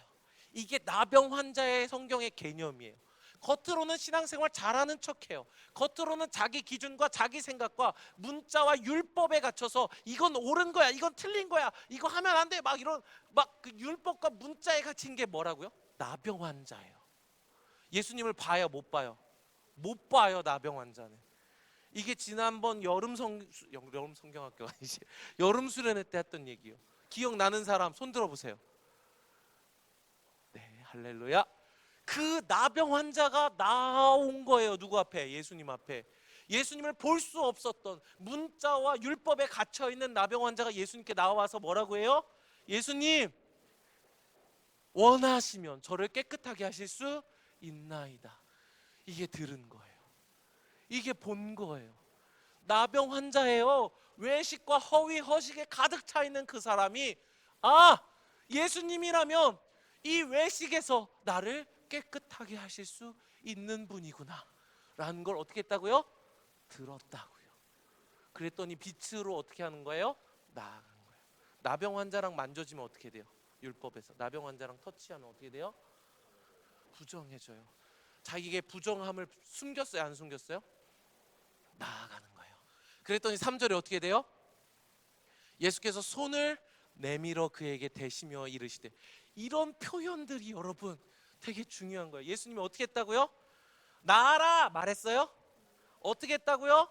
이게 나병 환자의 성경의 개념이에요. 겉으로는 신앙생활 잘하는 척해요. 겉으로는 자기 기준과 자기 생각과 문자와 율법에 갇혀서 이건 옳은 거야, 이건 틀린 거야, 이거 하면 안 돼, 막 이런 그 율법과 문자에 갇힌 게 뭐라고요? 나병 환자예요. 예수님을 봐요, 못 봐요? 못 봐요, 나병 환자는. 이게 지난번 여름 성경학교가 아니지, 여름 수련회 때 했던 얘기예요. 기억나는 사람 손 들어보세요. 네, 할렐루야. 그 나병 환자가 나온 거예요. 누구 앞에? 예수님 앞에. 예수님을 볼 수 없었던 문자와 율법에 갇혀있는 나병 환자가 예수님께 나와서 뭐라고 해요? 예수님, 원하시면 저를 깨끗하게 하실 수 있나이다. 이게 들은 거예요. 이게 본 거예요. 나병 환자예요. 외식과 허위 허식에 가득 차 있는 그 사람이 예수님이라면 이 외식에서 나를 깨끗하게 하실 수 있는 분이구나 라는 걸 어떻게 했다고요? 들었다고요. 그랬더니 빛으로 어떻게 하는 거예요? 나아간 거예요. 나병 환자랑 만져지면 어떻게 돼요? 율법에서 나병 환자랑 터치하면 어떻게 돼요? 부정해져요. 자기에게 부정함을 숨겼어요? 안 숨겼어요? 나아가는 거예요. 그랬더니 3절에 어떻게 돼요? 예수께서 손을 내밀어 그에게 대시며 이르시되. 이런 표현들이 여러분 되게 중요한 거예요. 예수님이 어떻게 했다고요? 나아라 말했어요? 어떻게 했다고요?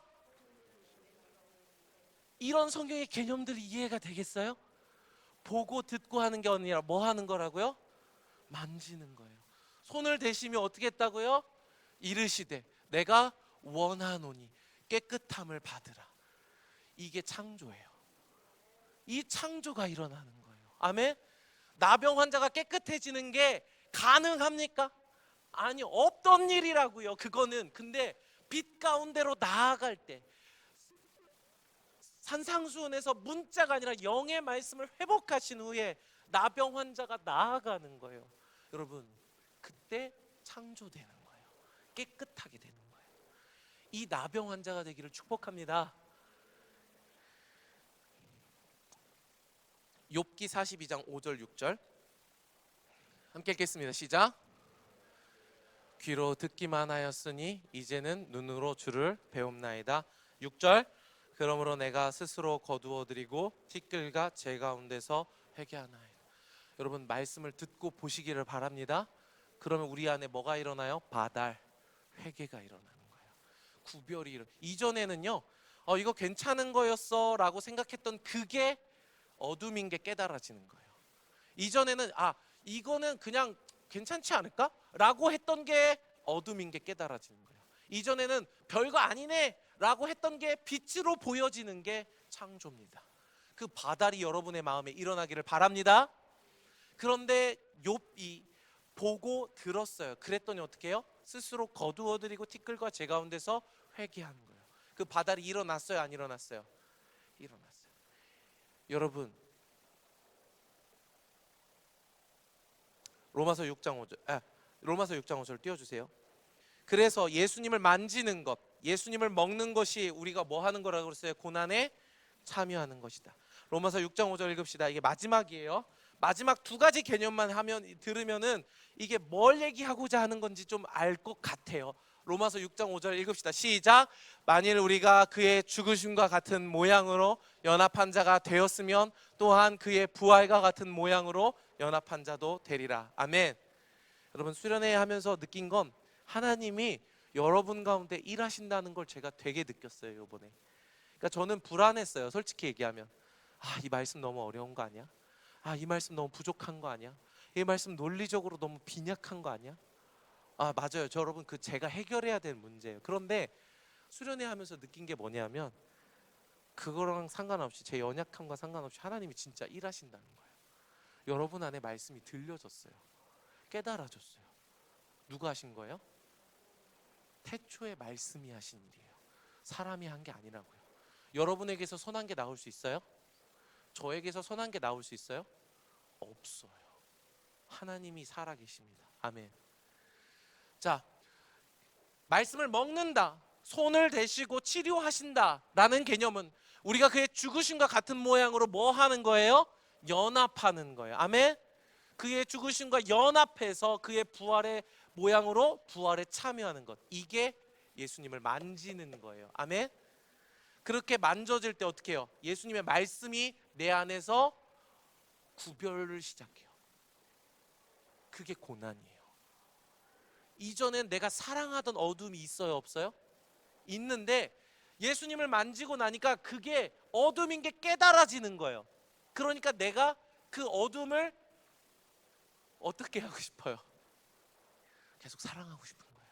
이런 성경의 개념들이 이해가 되겠어요? 보고 듣고 하는 게 아니라 뭐 하는 거라고요? 만지는 거예요. 손을 대시며 어떻게 했다고요? 이르시되 내가 원하노니 깨끗함을 받으라. 이게 창조예요. 이 창조가 일어나는 거예요. 아멘. 나병 환자가 깨끗해지는 게 가능합니까? 아니, 없던 일이라고요. 그거는. 근데 빛 가운데로 나아갈 때 산상수훈에서 문자가 아니라 영의 말씀을 회복하신 후에 나병 환자가 나아가는 거예요. 여러분, 그때 창조되는 거예요. 깨끗하게 되는 거예요. 이 나병 환자가 되기를 축복합니다. 욥기 42장 5절 6절 함께 읽겠습니다. 시작. 귀로 듣기만 하였으니 이제는 눈으로 주를 배움나이다. 6절. 그러므로 내가 스스로 거두어 드리고 티끌과 제 가운데서 회개하나이다. 여러분, 말씀을 듣고 보시기를 바랍니다. 그러면 우리 안에 뭐가 일어나요? 바달, 회개가 일어나는 거예요. 구별이 이전에는요, 이거 괜찮은 거였어 라고 생각했던 그게 어둠인 게 깨달아지는 거예요. 이전에는 이거는 그냥 괜찮지 않을까? 라고 했던 게 어둠인 게 깨달아지는 거예요. 이전에는 별거 아니네 라고 했던 게 빛으로 보여지는 게 창조입니다. 그 바달이 여러분의 마음에 일어나기를 바랍니다. 그런데 욥이 보고 들었어요. 그랬더니 어떻게 해요? 스스로 거두어드리고 티끌과 제 가운데서 회개하는 거예요. 그 바달이 일어났어요? 안 일어났어요? 일어났어요. 여러분, 로마서 6장 5절 띄워주세요. 그래서 예수님을 만지는 것, 예수님을 먹는 것이 우리가 뭐 하는 거라고 그랬어요? 고난에 참여하는 것이다. 로마서 6장 5절 읽읍시다. 이게 마지막이에요. 마지막 두 가지 개념만 들으면은 이게 뭘 얘기하고자 하는 건지 좀 알 것 같아요. 로마서 6장 5절 읽읍시다. 시작. 만일 우리가 그의 죽으심과 같은 모양으로 연합한 자가 되었으면 또한 그의 부활과 같은 모양으로 연합한 자도 되리라. 아멘. 여러분, 수련회 하면서 느낀 건 하나님이 여러분 가운데 일하신다는 걸 제가 되게 느꼈어요, 이번에. 그러니까 저는 불안했어요, 솔직히 얘기하면. 이 말씀 너무 어려운 거 아니야? 이 말씀 너무 부족한 거 아니야? 이 말씀 논리적으로 너무 빈약한 거 아니야? 맞아요, 여러분, 그 제가 해결해야 될 문제예요. 그런데 수련회 하면서 느낀 게 뭐냐면 그거랑 상관없이, 제 연약함과 상관없이 하나님이 진짜 일하신다는 거예요. 여러분 안에 말씀이 들려졌어요. 깨달아졌어요. 누가 하신 거예요? 태초에 말씀이 하신 일이에요. 사람이 한 게 아니라고요. 여러분에게서 선한 게 나올 수 있어요? 저에게서 선한 게 나올 수 있어요? 없어요. 하나님이 살아계십니다. 아멘. 자, 말씀을 먹는다, 손을 대시고 치료하신다 라는 개념은 우리가 그의 죽으심과 같은 모양으로 뭐 하는 거예요? 연합하는 거예요. 아멘. 그의 죽으심과 연합해서 그의 부활의 모양으로 부활에 참여하는 것, 이게 예수님을 만지는 거예요. 아멘. 그렇게 만져질 때 어떻게 해요? 예수님의 말씀이 내 안에서 구별을 시작해요. 그게 고난이에요. 이전엔 내가 사랑하던 어둠이 있어요, 없어요? 있는데 예수님을 만지고 나니까 그게 어둠인 게 깨달아지는 거예요. 그러니까 내가 그 어둠을 어떻게 하고 싶어요? 계속 사랑하고 싶은 거예요.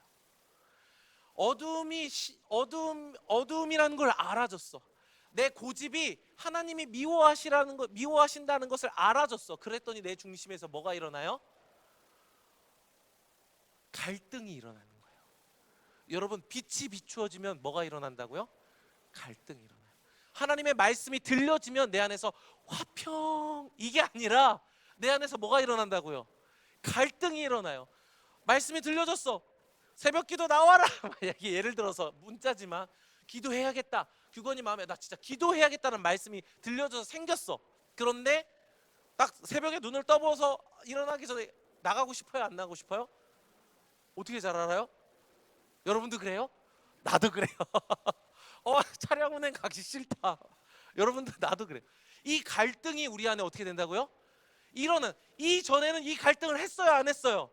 어둠이라는 걸 알아줬어. 내 고집이 하나님이 미워하신다는 것을 알아줬어. 그랬더니 내 중심에서 뭐가 일어나요? 갈등이 일어나는 거예요. 여러분, 빛이 비추어지면 뭐가 일어난다고요? 갈등이 일어나요. 하나님의 말씀이 들려지면 내 안에서 화평, 이게 아니라 내 안에서 뭐가 일어난다고요? 갈등이 일어나요. 말씀이 들려졌어. 새벽 기도 나와라. 만약에 예를 들어서 문자지만 기도해야겠다. 규건이 마음에 나 진짜 기도해야겠다는 말씀이 들려져서 생겼어. 그런데 딱 새벽에 눈을 떠보서 일어나기 전에 나가고 싶어요? 안 나가고 싶어요? 어떻게 잘 알아요? 여러분도 그래요? 나도 그래요. 촬영 운행 가기 싫다. 여러분들 나도 그래요. 이 갈등이 우리 안에 어떻게 된다고요? 이전에는 이 갈등을 했어요, 안 했어요?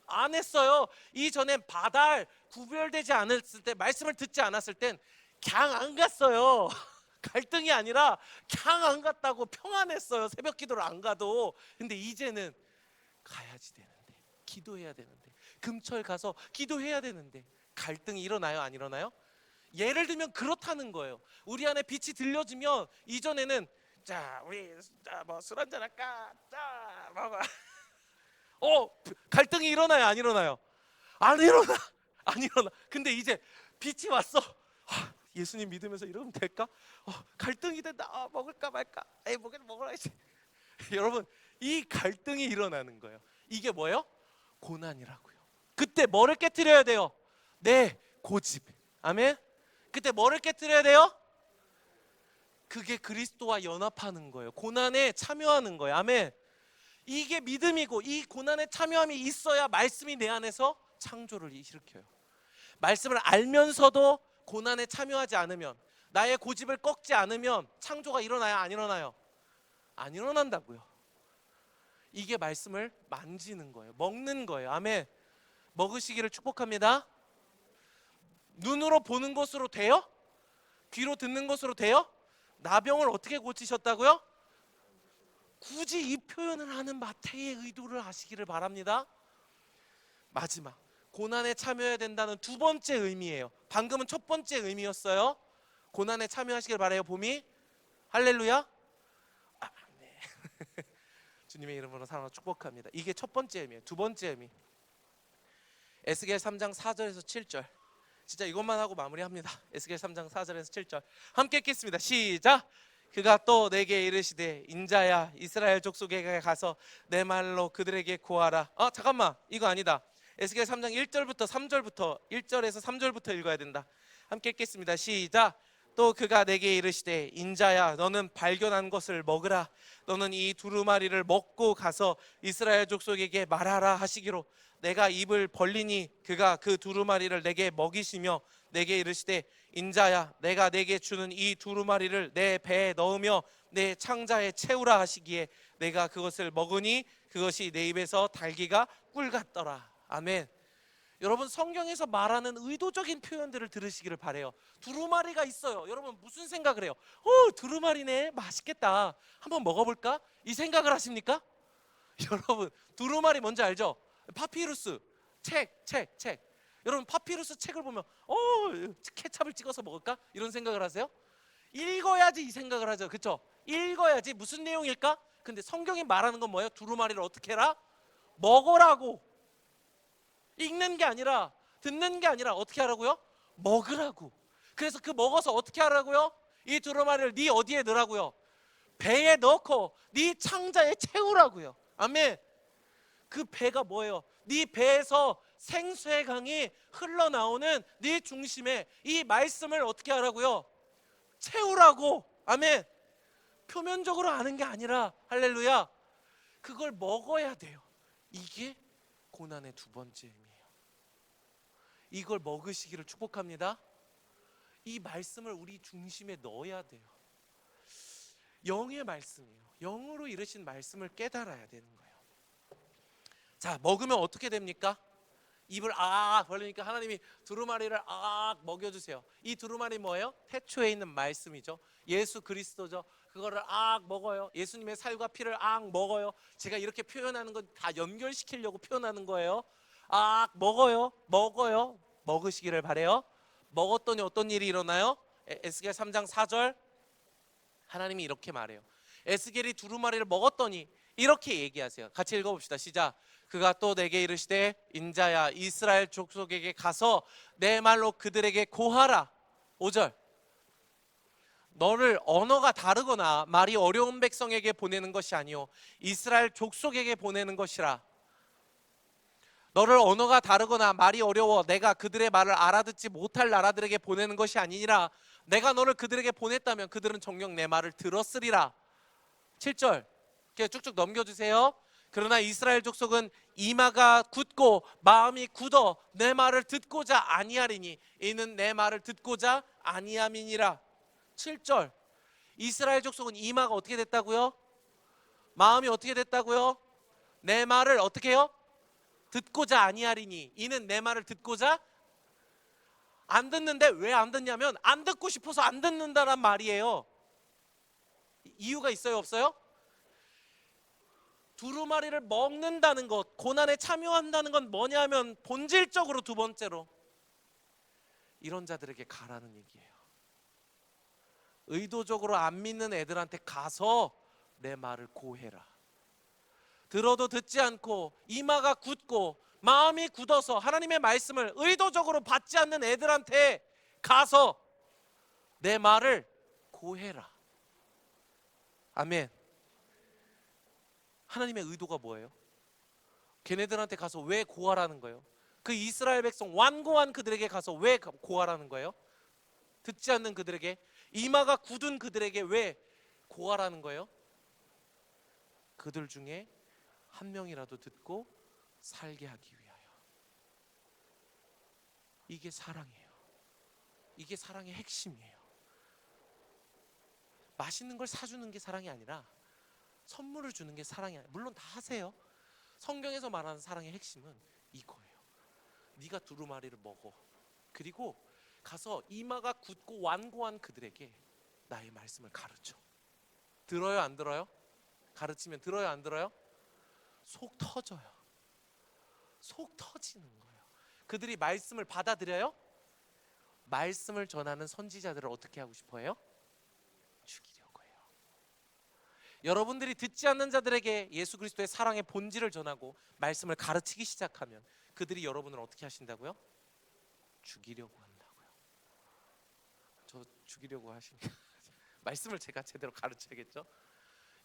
안 했어요. 이전엔 바달 구별되지 않았을 때, 말씀을 듣지 않았을 땐 그냥 안 갔어요. 갈등이 아니라 그냥 안 갔다고 평안했어요. 새벽 기도를 안 가도. 근데 이제는 가야지 되는데, 기도해야 되는데, 금철 가서 기도해야 되는데 갈등이 일어나요, 안 일어나요? 예를 들면 그렇다는 거예요. 우리 안에 빛이 들려지면 이전에는 자 우리 뭐 술 한잔 할까? 자 먹어. 갈등이 일어나요, 안 일어나요? 안 일어나. 안 일어나. 근데 이제 빛이 왔어. 예수님 믿으면서 이러면 될까? 갈등이 된다. 먹을까 말까? 에이 먹어야지. 여러분, 이 갈등이 일어나는 거예요. 이게 뭐예요? 고난이라고요. 그때 뭐를 깨트려야 돼요? 내 고집. 아멘. 그때 뭐를 깨트려야 돼요? 그게 그리스도와 연합하는 거예요. 고난에 참여하는 거예요. 아멘. 이게 믿음이고, 이 고난에 참여함이 있어야 말씀이 내 안에서 창조를 일으켜요. 말씀을 알면서도 고난에 참여하지 않으면, 나의 고집을 꺾지 않으면 창조가 일어나요, 안 일어나요? 안 일어난다고요. 이게 말씀을 만지는 거예요. 먹는 거예요. 아멘. 먹으시기를 축복합니다. 눈으로 보는 것으로 돼요? 귀로 듣는 것으로 돼요? 나병을 어떻게 고치셨다고요? 굳이 이 표현을 하는 마태의 의도를 아시기를 바랍니다. 마지막, 고난에 참여해야 된다는 두 번째 의미예요. 방금은 첫 번째 의미였어요. 고난에 참여하시길 바라요. 봄이 할렐루야. 네. 주님의 이름으로 사랑하고 축복합니다. 이게 첫 번째 의미예요. 두 번째 의미, 에스겔 3장 4절에서 7절. 진짜 이것만 하고 마무리합니다. 에스겔 3장 4절에서 7절 함께 읽겠습니다. 시작. 그가 또 내게 이르시되 인자야 이스라엘 족속에게 가서 내 말로 그들에게 고하라. 잠깐만, 이거 아니다. 에스겔 3장 1절부터 3절부터 1절에서 3절부터 읽어야 된다. 함께 읽겠습니다. 시작. 또 그가 내게 이르시되 인자야 너는 발견한 것을 먹으라. 너는 이 두루마리를 먹고 가서 이스라엘 족속에게 말하라 하시기로 내가 입을 벌리니 그가 그 두루마리를 내게 먹이시며 내게 이르시되 인자야 내가 내게 주는 이 두루마리를 내 배에 넣으며 내 창자에 채우라 하시기에 내가 그것을 먹으니 그것이 내 입에서 달기가 꿀 같더라. 아멘. 여러분, 성경에서 말하는 의도적인 표현들을 들으시기를 바래요. 두루마리가 있어요. 여러분 무슨 생각을 해요? 두루마리네, 맛있겠다, 한번 먹어볼까? 이 생각을 하십니까? 여러분, 두루마리 뭔지 알죠? 파피루스 책. 여러분, 파피루스 책을 보면 케찹을 찍어서 먹을까? 이런 생각을 하세요? 읽어야지 이 생각을 하죠. 그렇죠? 읽어야지 무슨 내용일까? 근데 성경이 말하는 건 뭐예요? 두루마리를 어떻게 해라? 먹으라고. 읽는 게 아니라, 듣는 게 아니라 어떻게 하라고요? 먹으라고. 그래서 그 먹어서 어떻게 하라고요? 이 두루마리를 네 어디에 넣으라고요? 배에 넣고 네 창자에 채우라고요. 아멘. 그 배가 뭐예요? 네 배에서 생수의 강이 흘러나오는 네 중심에 이 말씀을 어떻게 하라고요? 채우라고. 아멘. 표면적으로 아는 게 아니라, 할렐루야, 그걸 먹어야 돼요. 이게 고난의 두 번째 의미예요. 이걸 먹으시기를 축복합니다. 이 말씀을 우리 중심에 넣어야 돼요. 영의 말씀이에요. 영으로 이르신 말씀을 깨달아야 되는 거예요. 자, 먹으면 어떻게 됩니까? 입을 벌리니까 하나님이 두루마리를 먹여주세요. 이 두루마리 뭐예요? 태초에 있는 말씀이죠. 예수 그리스도죠. 그거를 먹어요. 예수님의 살과 피를 먹어요. 제가 이렇게 표현하는 건 다 연결시키려고 표현하는 거예요. 먹어요. 먹으시기를 바래요. 먹었더니 어떤 일이 일어나요? 에스겔 3장 4절 하나님이 이렇게 말해요. 에스겔이 두루마리를 먹었더니 이렇게 얘기하세요. 같이 읽어봅시다. 시작. 그가 또 내게 이르시되 인자야 이스라엘 족속에게 가서 내 말로 그들에게 고하라. 5절. 너를 언어가 다르거나 말이 어려운 백성에게 보내는 것이 아니요 이스라엘 족속에게 보내는 것이라. 너를 언어가 다르거나 말이 어려워 내가 그들의 말을 알아듣지 못할 나라들에게 보내는 것이 아니니라. 내가 너를 그들에게 보냈다면 그들은 정녕 내 말을 들었으리라. 7절 이렇게 쭉쭉 넘겨주세요. 그러나 이스라엘 족속은 이마가 굳고 마음이 굳어 내 말을 듣고자 아니하리니 이는 내 말을 듣고자 아니함이니라. 7절 이스라엘 족속은 이마가 어떻게 됐다고요? 마음이 어떻게 됐다고요? 내 말을 어떻게 해요? 듣고자 아니하리니 이는 내 말을 듣고자 안 듣는데 왜 안 듣냐면 안 듣고 싶어서 안 듣는다란 말이에요. 이유가 있어요 없어요? 두루마리를 먹는다는 것, 고난에 참여한다는 건 뭐냐면 본질적으로 두 번째로 이런 자들에게 가라는 얘기예요. 의도적으로 안 믿는 애들한테 가서 내 말을 고해라. 들어도 듣지 않고 이마가 굳고 마음이 굳어서 하나님의 말씀을 의도적으로 받지 않는 애들한테 가서 내 말을 고해라. 아멘. 하나님의 의도가 뭐예요? 걔네들한테 가서 왜 고하라는 거예요? 그 이스라엘 백성 완고한 그들에게 가서 왜 고하라는 거예요? 듣지 않는 그들에게, 이마가 굳은 그들에게 왜 고하라는 거예요? 그들 중에 한 명이라도 듣고 살게 하기 위하여. 이게 사랑이에요. 이게 사랑의 핵심이에요. 맛있는 걸 사주는 게 사랑이 아니라 선물을 주는 게 사랑이 아니에요. 물론 다 하세요. 성경에서 말하는 사랑의 핵심은 이거예요. 네가 두루마리를 먹어. 그리고 가서 이마가 굳고 완고한 그들에게 나의 말씀을 가르쳐. 들어요 안 들어요? 가르치면 들어요 안 들어요? 속 터져요. 속 터지는 거예요. 그들이 말씀을 받아들여요? 말씀을 전하는 선지자들을 어떻게 하고 싶어 해요? 죽이려고 해요. 여러분들이 듣지 않는 자들에게 예수 그리스도의 사랑의 본질을 전하고 말씀을 가르치기 시작하면 그들이 여러분을 어떻게 하신다고요? 죽이려고 한다고요. 저 죽이려고 하십니까? 말씀을 제가 제대로 가르쳐야겠죠?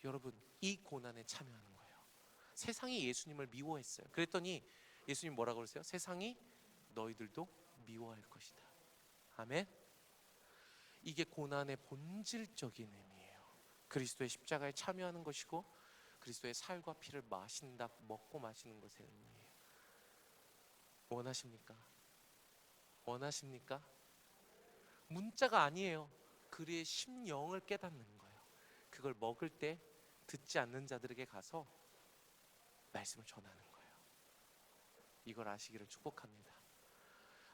여러분, 이 고난에 참여하는 거예요. 세상이 예수님을 미워했어요. 그랬더니 예수님 뭐라고 그러세요? 세상이 너희들도 미워할 것이다. 아멘. 이게 고난의 본질적인 의미예요. 그리스도의 십자가에 참여하는 것이고 그리스도의 살과 피를 마신다, 먹고 마시는 것의 의미예요. 원하십니까? 원하십니까? 문자가 아니에요. 그의 심령을 깨닫는 거예요. 그걸 먹을 때 듣지 않는 자들에게 가서 말씀을 전하는 거예요. 이걸 아시기를 축복합니다.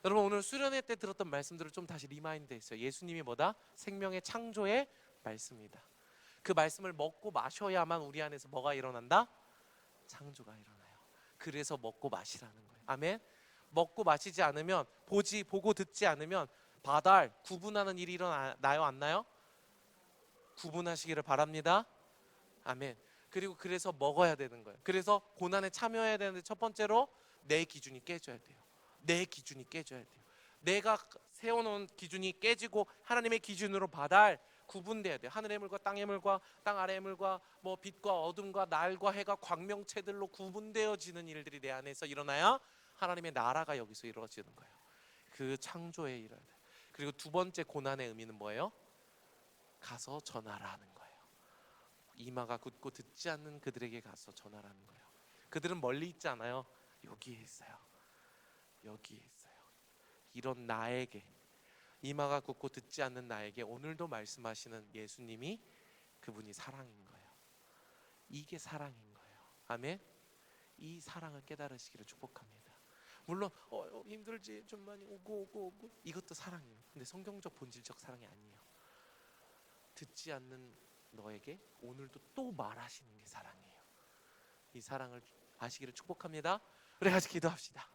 여러분, 오늘 수련회 때 들었던 말씀들을 좀 다시 리마인드 했어요. 예수님이 뭐다? 생명의 창조의 말씀이다. 그 말씀을 먹고 마셔야만 우리 안에서 뭐가 일어난다? 창조가 일어나요. 그래서 먹고 마시라는 거예요. 아멘. 먹고 마시지 않으면, 보고 듣지 않으면 바달 구분하는 일이 일어나요 안 나요? 구분하시기를 바랍니다. 아멘. 그리고 그래서 먹어야 되는 거예요. 그래서 고난에 참여해야 되는데 첫 번째로 내 기준이 깨져야 돼요. 내 기준이 깨져야 돼요. 내가 세워놓은 기준이 깨지고 하나님의 기준으로 바달 구분돼야 돼요. 하늘의 물과 땅의 물과 땅 아래의 물과 뭐 빛과 어둠과 날과 해가 광명체들로 구분되어지는 일들이 내 안에서 일어나야 하나님의 나라가 여기서 이루어지는 거예요. 그 창조에 이뤄야 돼요. 그리고 두 번째 고난의 의미는 뭐예요? 가서 전하라는 거예요. 이마가 굳고 듣지 않는 그들에게 가서 전하라는 거예요. 그들은 멀리 있지 않아요. 여기에 있어요. 여기에 있어요. 이런 나에게, 이마가 굳고 듣지 않는 나에게 오늘도 말씀하시는 예수님이 그분이 사랑인 거예요. 이게 사랑인 거예요. 아멘. 이 사랑을 깨달으시기를 축복합니다. 물론 힘들지 좀 많이 오고 이것도 사랑이에요. 근데 성경적 본질적 사랑이 아니에요. 듣지 않는 너에게 오늘도 또 말하시는 게 사랑이에요. 이 사랑을 아시기를 축복합니다. 우리 같이 기도합시다.